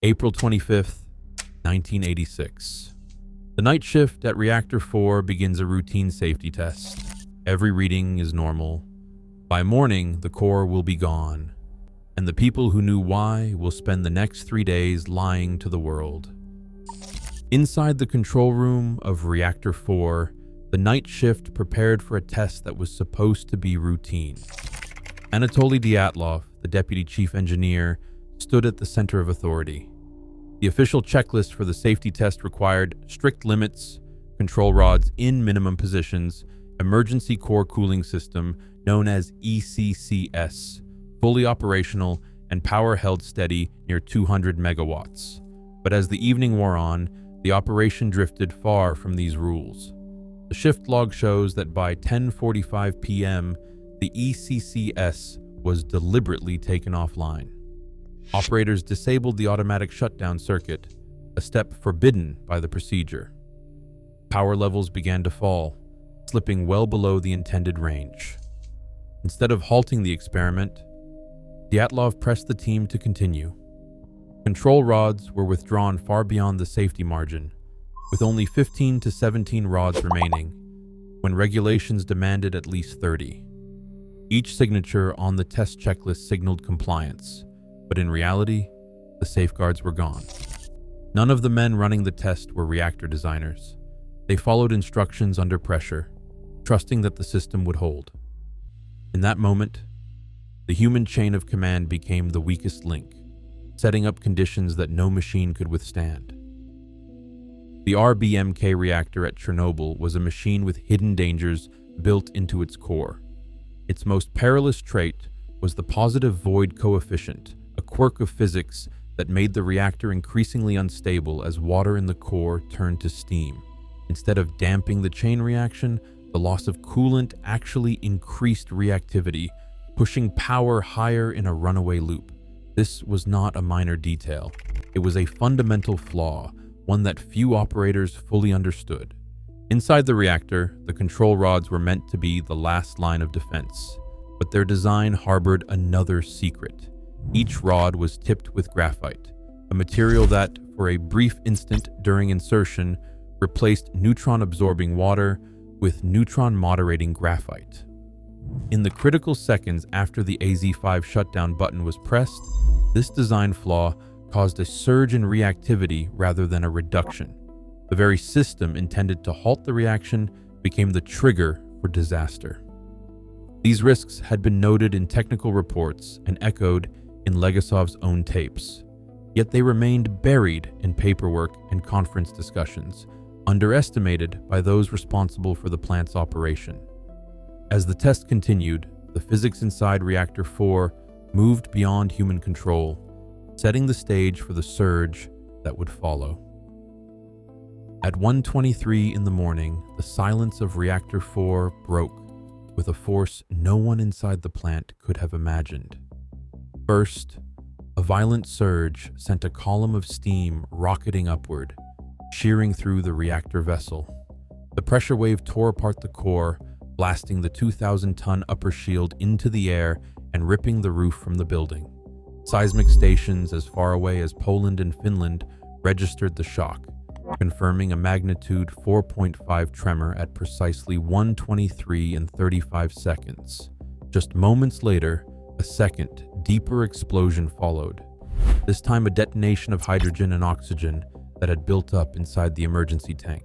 April 25th, 1986. The night shift at Reactor 4 begins a routine safety test. Every reading is normal. By morning, the core will be gone, and the people who knew why will spend the next 3 days lying to the world. Inside the control room of Reactor 4, the night shift prepared for a test that was supposed to be routine. Anatoly Dyatlov, the deputy chief engineer, stood at the center of authority. The official checklist for the safety test required strict limits, control rods in minimum positions, emergency core cooling system known as ECCS, fully operational and power held steady near 200 megawatts. But as the evening wore on, the operation drifted far from these rules. The shift log shows that by 10:45 p.m., the ECCS was deliberately taken offline. Operators disabled the automatic shutdown circuit, a step forbidden by the procedure. Power levels began to fall, slipping well below the intended range. Instead of halting the experiment, Dyatlov pressed the team to continue. Control rods were withdrawn far beyond the safety margin, with only 15 to 17 rods remaining, when regulations demanded at least 30. Each signature on the test checklist signaled compliance, but in reality, the safeguards were gone. None of the men running the test were reactor designers. They followed instructions under pressure, trusting that the system would hold. In that moment, the human chain of command became the weakest link, setting up conditions that no machine could withstand. The RBMK reactor at Chernobyl was a machine with hidden dangers built into its core. Its most perilous trait was the positive void coefficient, a quirk of physics that made the reactor increasingly unstable as water in the core turned to steam. Instead of damping the chain reaction, the loss of coolant actually increased reactivity, pushing power higher in a runaway loop. This was not a minor detail. It was a fundamental flaw, one that few operators fully understood. Inside the reactor, the control rods were meant to be the last line of defense, but their design harbored another secret. Each rod was tipped with graphite, a material that, for a brief instant during insertion, replaced neutron-absorbing water with neutron-moderating graphite. In the critical seconds after the AZ-5 shutdown button was pressed, this design flaw caused a surge in reactivity rather than a reduction. The very system intended to halt the reaction became the trigger for disaster. These risks had been noted in technical reports and echoed in Legasov's own tapes, yet they remained buried in paperwork and conference discussions, underestimated by those responsible for the plant's operation. As the test continued, the physics inside Reactor 4 moved beyond human control, setting the stage for the surge that would follow. At 1:23 in the morning, the silence of Reactor 4 broke with a force no one inside the plant could have imagined. First, a violent surge sent a column of steam rocketing upward, shearing through the reactor vessel. The pressure wave tore apart the core, blasting the 2,000-ton upper shield into the air and ripping the roof from the building. Seismic stations as far away as Poland and Finland registered the shock, confirming a magnitude 4.5 tremor at precisely 1:23 and 35 seconds. Just moments later, a second, deeper explosion followed, this time a detonation of hydrogen and oxygen that had built up inside the emergency tank.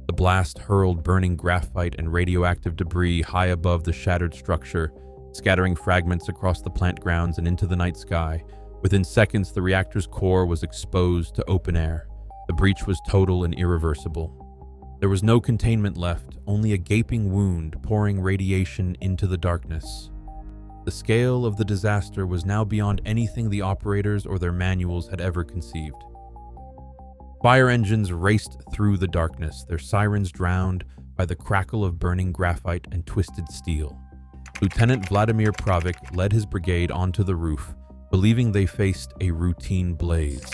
The blast hurled burning graphite and radioactive debris high above the shattered structure, scattering fragments across the plant grounds and into the night sky. Within seconds, the reactor's core was exposed to open air. The breach was total and irreversible. There was no containment left, only a gaping wound pouring radiation into the darkness. The scale of the disaster was now beyond anything the operators or their manuals had ever conceived. Fire engines raced through the darkness, their sirens drowned by the crackle of burning graphite and twisted steel. Lieutenant Vladimir Pravik led his brigade onto the roof, believing they faced a routine blaze.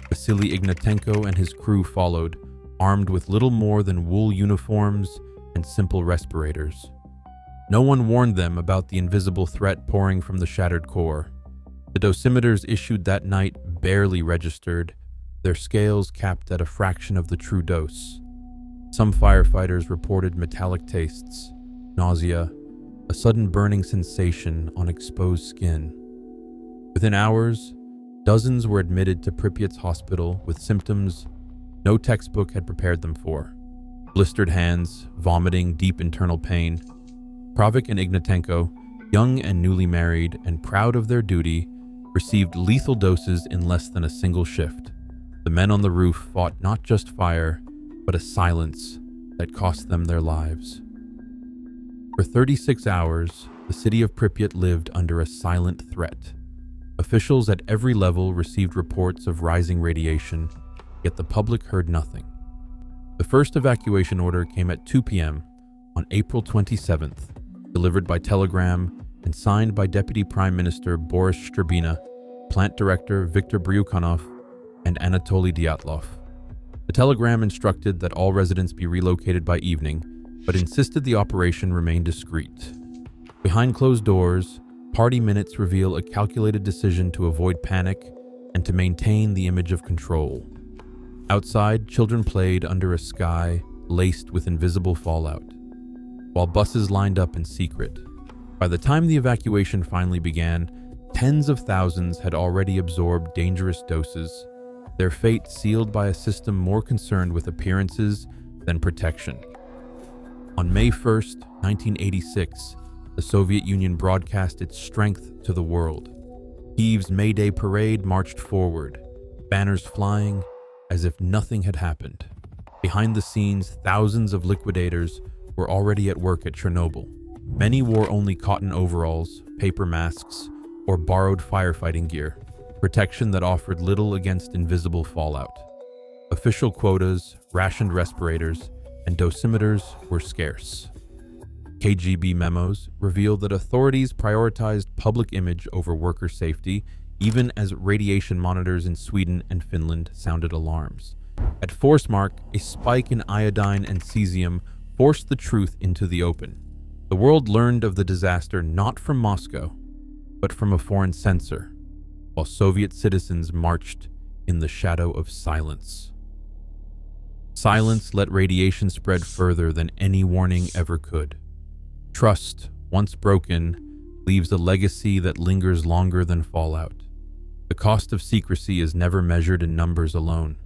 Vasily Ignatenko and his crew followed, armed with little more than wool uniforms and simple respirators. No one warned them about the invisible threat pouring from the shattered core. The dosimeters issued that night barely registered, their scales capped at a fraction of the true dose. Some firefighters reported metallic tastes, nausea, a sudden burning sensation on exposed skin. Within hours, dozens were admitted to Pripyat's hospital with symptoms no textbook had prepared them for. Blistered hands, vomiting, deep internal pain. Pravik and Ignatenko, young and newly married and proud of their duty, received lethal doses in less than a single shift. The men on the roof fought not just fire, but a silence that cost them their lives. For 36 hours, the city of Pripyat lived under a silent threat. Officials at every level received reports of rising radiation, yet the public heard nothing. The first evacuation order came at 2 p.m. on April 27th, delivered by telegram and signed by Deputy Prime Minister Boris Shcherbina, Plant Director Viktor Bryukhanov, and Anatoly Dyatlov. The telegram instructed that all residents be relocated by evening, but insisted the operation remain discreet. Behind closed doors, party minutes reveal a calculated decision to avoid panic and to maintain the image of control. Outside, children played under a sky laced with invisible fallout, while buses lined up in secret. By the time the evacuation finally began, tens of thousands had already absorbed dangerous doses, their fate sealed by a system more concerned with appearances than protection. On May 1st, 1986, the Soviet Union broadcast its strength to the world. Kyiv's May Day parade marched forward, banners flying as if nothing had happened. Behind the scenes, thousands of liquidators were already at work at Chernobyl. Many wore only cotton overalls, paper masks, or borrowed firefighting gear, protection that offered little against invisible fallout. Official quotas, rationed respirators, and dosimeters were scarce. KGB memos revealed that authorities prioritized public image over worker safety, even as radiation monitors in Sweden and Finland sounded alarms. At Forsmark, a spike in iodine and cesium forced the truth into the open. The world learned of the disaster not from Moscow, but from a foreign censor, while Soviet citizens marched in the shadow of silence. Silence let radiation spread further than any warning ever could. Trust, once broken, leaves a legacy that lingers longer than fallout. The cost of secrecy is never measured in numbers alone.